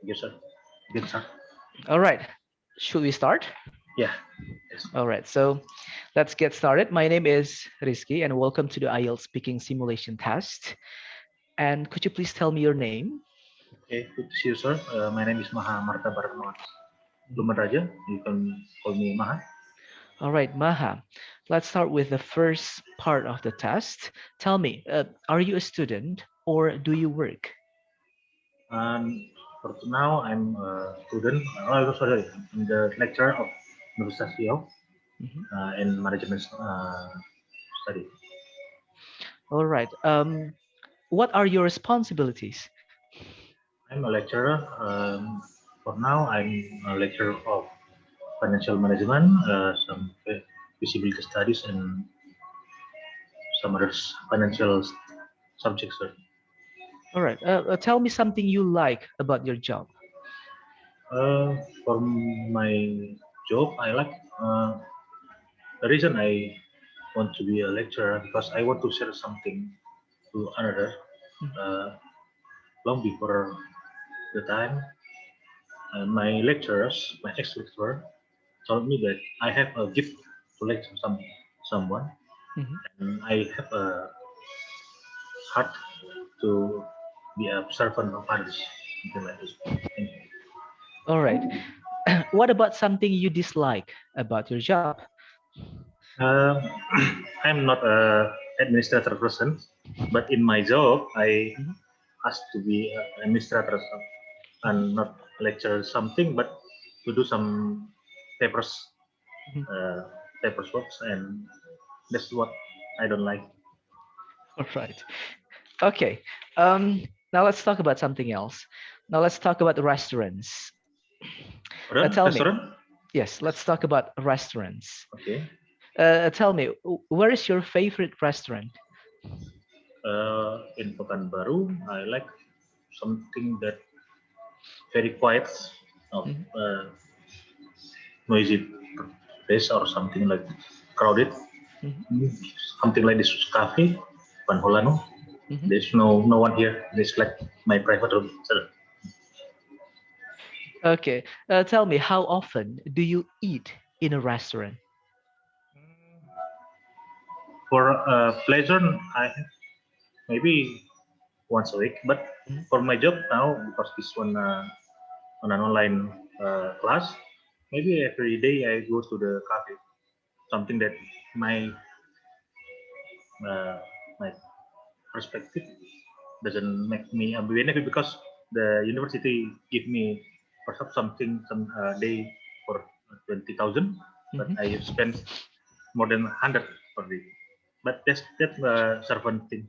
Yes, sir. Good, sir. All right. Should we start? Yeah. Yes. All right. So let's get started. My name is Rizky and welcome to the IELTS speaking simulation test. And could you please tell me your name? Okay. Good to see you, sir. My name is Maha Mhm. Lumbanraja. You can call me Maha. All right, Maha. Let's start with the first part of the test. Tell me, are you a student or do you work? And for now, I'm a student. Oh, sorry. I'm the lecturer of Universitas Riau Mhm. in management study. All right. What are your responsibilities? I'm a lecturer. For now, I'm a lecturer of financial management, some feasibility studies, and some other financial subjects, sir. All right. Tell me something you like about your job. Uh, for my job, I like the reason I want to be a lecturer because I want to share something to another. Mhm. Uh, Long before the time, my lecturers, my ex-lecturer, told me that I have a gift to lecture someone, Mhm. and I have a heart to be a servant of others, something like this. Thank you. All right. What about something you dislike about your job? Uh, I'm not a administrator person, but in my job, I Mhm. asked to be an administrator Mhm. and not lecture something, but to do some papers, Mhm. uh, papers works, and that's what I don't like. All right. Okay. Um, Now let's talk about something else. Now let's talk about the restaurants. Restaurant, Tell me. restaurant, Yes, let's talk about restaurants. okay. Tell me, where is your favorite restaurant? In Pekanbaru, I like something that very quiet, not Mhm. noisy place or something like crowded. Mhm. Something like this cafe, Panholano. Mhm. There's no one here. It's like my private room. So, Okay. Tell me, how often do you eat in a restaurant? for pleasure, I maybe once a week. But Mhm. for my job now, because this one on an online class, maybe every day I go to the cafe. Something that my uh, my perspective doesn't make me a benefit because the university give me perhaps something some day for 20,000, but Mhm. I spend more than 100 per day. But that's a servant thing.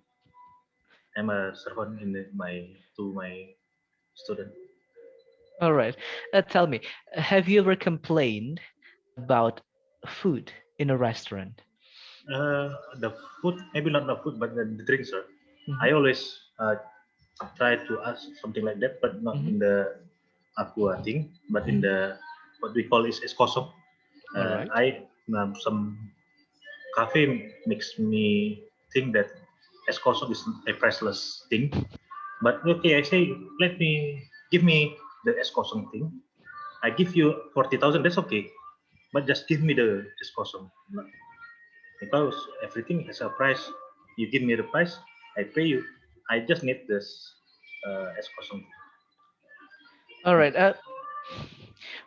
I'm a servant in my to my student. All right. Tell me, have you ever complained about food in a restaurant? The food, maybe not the food, but the drinks, sir. Mhm. I always try to ask something like that, but not Mhm. in the aqua thing, but in Mhm. the what we call is escoso. All right. I some cafe makes me think that escoso is a priceless thing. But okay, I say let me give me the escoso thing. I give you 40,000. That's okay, but just give me the escoso because everything has a price. You give me the price, I pay you. I just need this escoso. All right.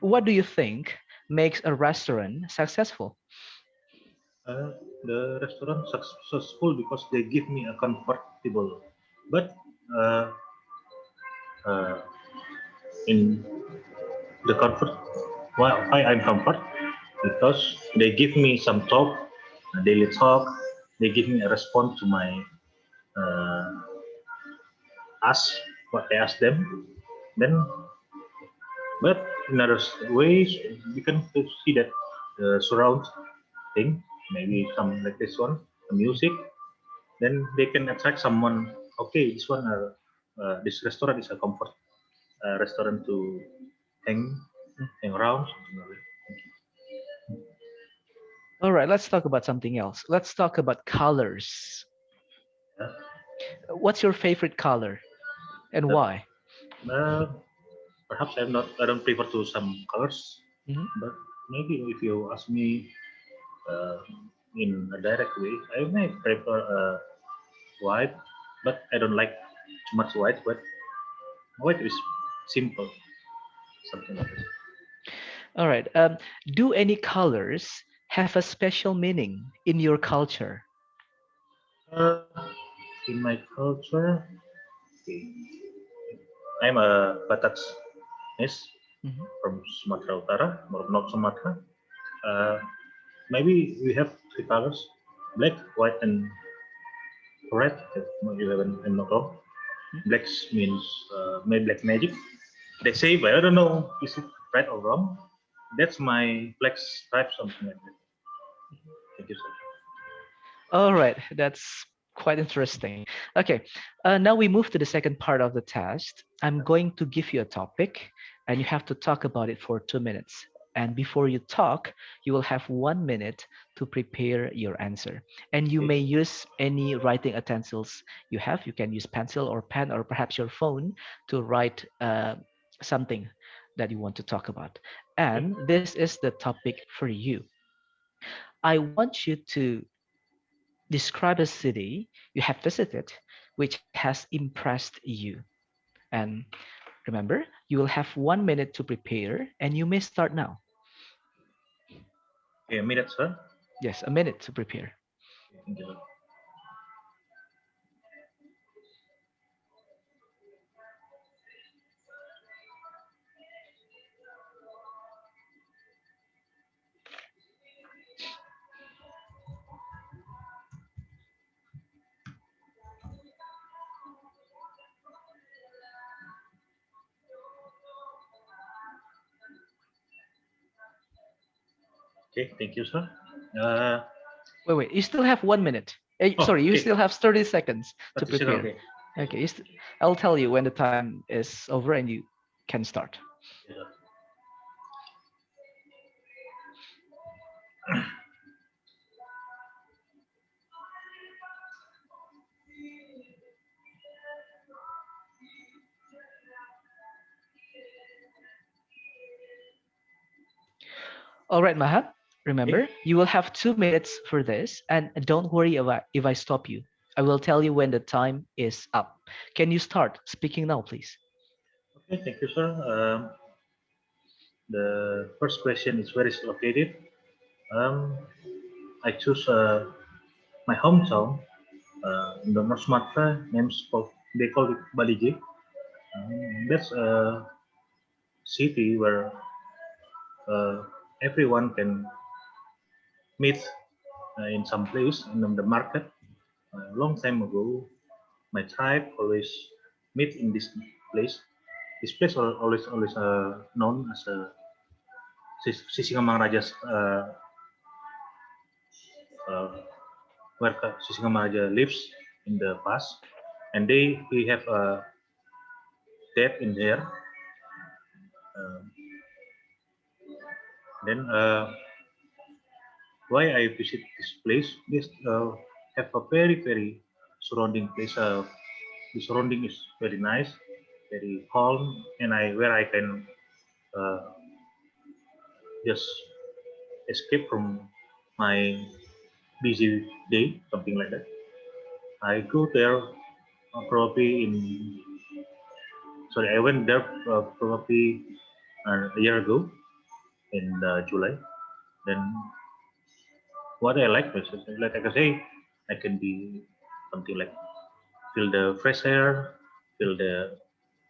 What do you think makes a restaurant successful? Uh, the restaurant successful because they give me a comfortable, but uh, uh, in the comfort, why I'm comfort because they give me some talk, a daily talk. They give me a response to my uh, ask what I ask them. Then, but in other ways, you can see that the surround thing, maybe some like this one, the music, then they can attract someone. Okay, this one, this restaurant is a comfort restaurant to hang hang around. All right, let's talk about something else. Let's talk about colors. Yeah. What's your favorite color and The, why? Perhaps I don't prefer to some colors, Mhm. but maybe if you ask me uh, in a direct way, I may prefer white, but I don't like too much white. But white is simple, something like this. All right. Do any colors have a special meaning in your culture? Uh, in my culture, okay, I'm a Bataknese Mhm. from Sumatera Utara, or North Sumatra. Uh, Maybe we have three colors: black, white, and red. If you haven't, I'm not wrong. Mhm. Black means black magic. They say, but I don't know is it right or wrong. That's my black stripe, something like that. Thank you, sir. All right. That's quite interesting. Okay. Now we move to the second part of the test. I'm going to give you a topic and you have to talk about it for 2 minutes. And before you talk, you will have 1 minute to prepare your answer. And you Okay. may use any writing utensils you have. You can use pencil or pen or perhaps your phone to write something that you want to talk about. Okay. And this is the topic for you. I want you to describe a city you have visited which has impressed you. And remember, you will have 1 minute to prepare and you may start now. Okay, a minute, sir. Yes, a minute to prepare. Thank you, sir. Okay, thank you, sir. Uh, Wait. You still have 1 minute. Sorry, you okay. still have 30 seconds to 30 seconds, prepare. okay. Okay, I'll tell you when the time is over and you can start. Okay, sir. All right, Maha. Okay. Remember, you will have 2 minutes for this, and don't worry if I stop you. I will tell you when the time is up. Can you start speaking now, please? Okay, thank you, sir. The first question is where is it located? Um, I choose my hometown in the North Sumatra. Names called they call it Balije. That's a city where uh, everyone can meet in some place in the market. A long time ago, my tribe always meet in this place. This place always known as Sisingamangaraja's uh, where Sisingamaraja lives in the past, and we have a dead in there. Um then why I visit this place? This have a very surrounding place. The surrounding is very nice, very calm, and I where I can uh, just escape from my busy day, something like that. I go there probably in sorry, I went there probably a year ago in July. Then what I like was like I can say I can be something like feel the fresh air, feel the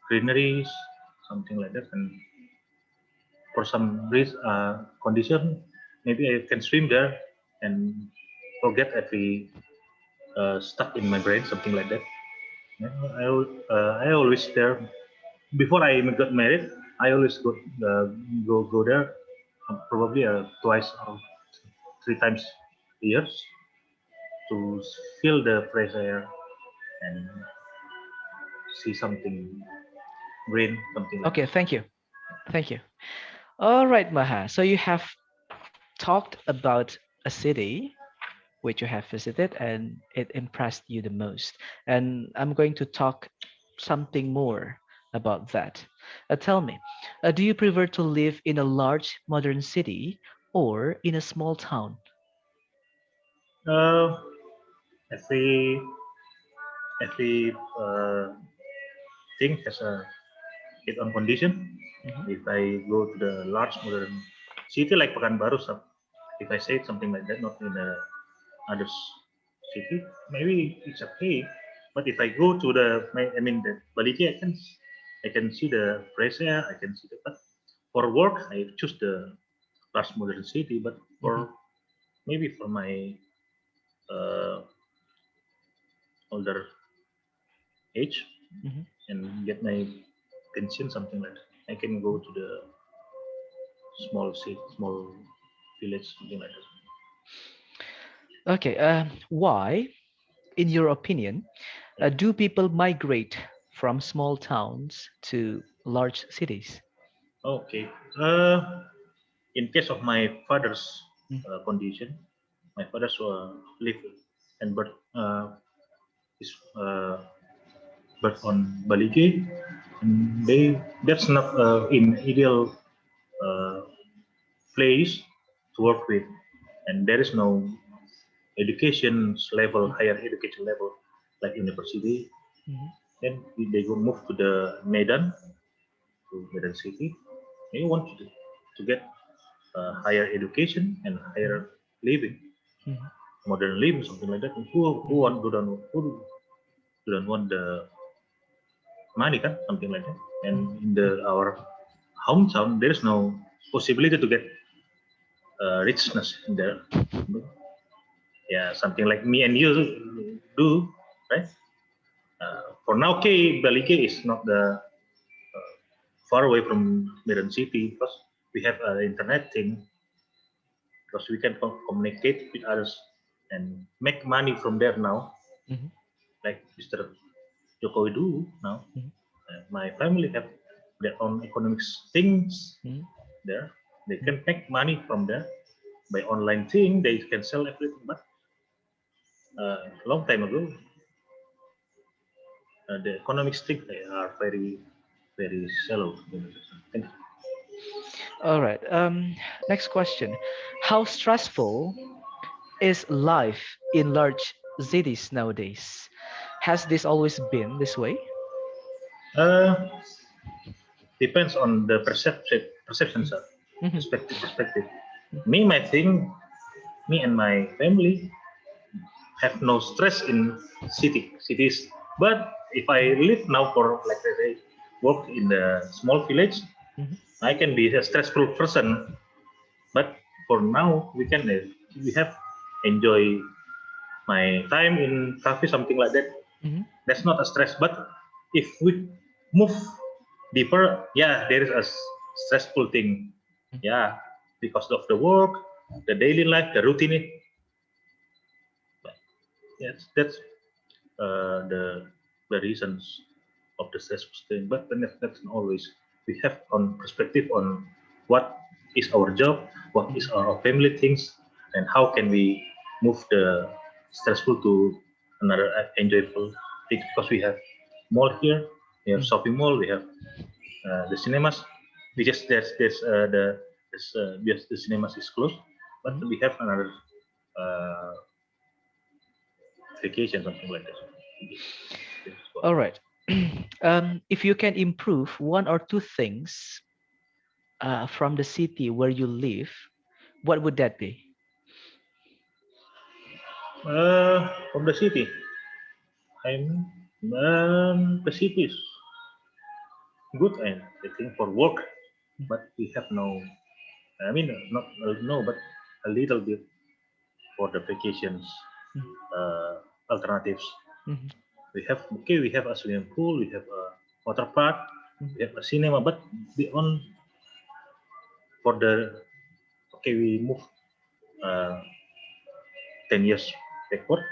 greeneries, something like that. And for some reason, condition, maybe I can swim there and forget every stuck in my brain, something like that. Yeah, I always there before I even got married. I always go there probably twice or three times a year to feel the fresh air and see something green, something like Okay, that. thank you. Thank you. All right, Maha. So you have talked about a city which you have visited and it impressed you the most. And I'm going to talk something more. about that. Tell me, do you prefer to live in a large modern city or in a small town? Uh, every every thing has its own condition. Mhm, If I go to the large modern city like Pekanbaru, if I say something like that, not in a other city, maybe it's okay. But if I go to I mean the Baliki, I can see the fresh air, I can see the. But for work, I choose the large modern city. But mhm, for maybe for my uh, older age mhm. and get my pension, something like that, I can go to the small city, small village, something like that. Okay, why, in your opinion, Yeah. do people migrate from small towns to large cities? Okay. In case of my father's Mm, condition, my father's live and is birth on Balige, and that's not in ideal uh, place to work with, and there is no education level, mm, higher education level like university. mhm, Then they go move to the Medan city. They want to get higher education and mhm, higher living, mhm, modern living, something like that. mhm, Who don't want the money, kan? Something like that. mhm, And in the our hometown, there is no possibility to get richness in there. Yeah, something like me and you do, right? For now, Balike is not the far away from Medan City because we have an internet thing because we can communicate with others and make money from there now, mhm, like Mr. Jokowi do now. mhm, My family have their own economics things mhm, there. They mhm. can make money from there by online thing. They can sell everything. But a long time ago, the economics thing they are very shallow. Thank you. All right. Next question. How stressful is life in large cities nowadays? Has this always been this way? Uh, Depends on the perception, Mhm, sir. mhm, Perspective. My thing, me and my family have no stress in cities. But if I live now for like I say, work in the small village, mhm, I can be a stressful person. But for now, we have enjoy my time in cafe, something like that. mhm, That's not a stress. But if we move deeper, yeah, there is a stressful thing. mhm. Yeah, because of the work, the daily life, the routine. But yes, that's the reasons of the stressful thing. But that's not always. We have on perspective on what is our job, what is Mhm, our family things, and how can we move the stressful to another enjoyable thing. Because we have mall here, we have mhm, shopping mall, we have the cinemas. We just yes, the cinemas is closed, but mhm. we have another uh, vacation, something like that. This is what. All right. If you can improve one or two things from the city where you live, what would that be? From the city, I'm the city is good and I think for work, Mhm, but we have no. I mean, not no, but a little bit for the vacations mhm, uh, alternatives. mhm, We have a swimming pool, we have a water park, mhm, we have a cinema, but the on for the we move uh, 10 years backward.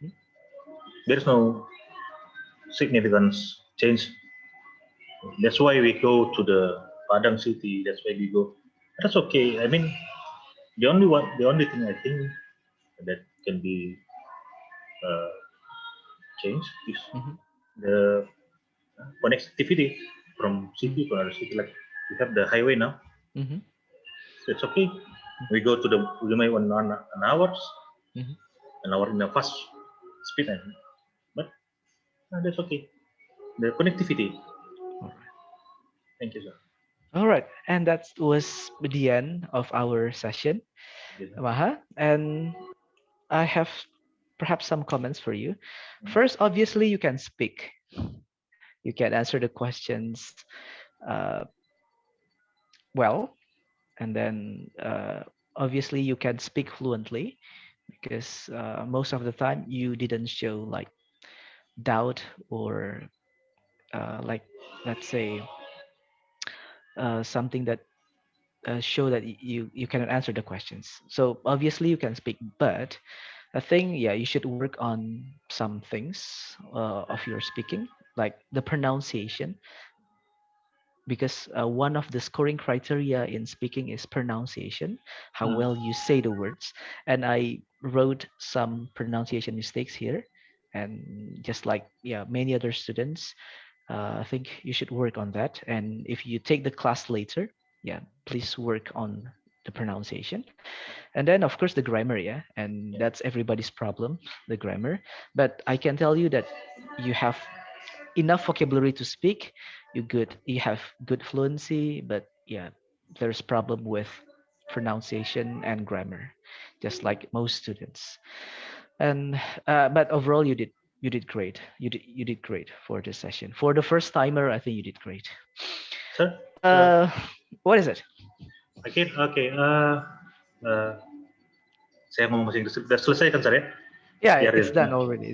mhm. There's no significant change. That's why we go to the Padang city. That's why we go. That's okay. I mean, the only thing I think that can be uh, changed is Mhm, the connectivity from Mm. city to other city. Like we have the highway now, Mhm. so it's okay. Mhm. We go to the we may Mhm. an hour in a fast speed, but that's okay. The connectivity. All right. Thank you, sir. All right. And that was the end of our session, Yes, sir. Maha. And I have perhaps some comments for you. Mm. First, obviously, you can speak. You can answer the questions uh, well, and then obviously you can speak fluently because most of the time you didn't show like doubt or like let's say something that show that you cannot answer the questions. So obviously you can speak, but I think yeah you should work on some things of your speaking, like the pronunciation, because one of the scoring criteria in speaking is pronunciation, how Mm. well you say the words. And I wrote some pronunciation mistakes here, and just like yeah many other students, I think you should work on that. And if you take the class later, yeah, please work on the pronunciation. And then of course the grammar, yeah, and Yeah. that's everybody's problem, the grammar. But I can tell you that you have enough vocabulary to speak, you have good fluency, but yeah, there's problem with pronunciation and grammar, just like most students. And but overall you did great. You did great for this session. For the first timer, I think you did great. Sir, uh what is it? okay, okay. Uh, saya mau masih sudah selesai kan, sir ya? Yeah, Biar it's done already.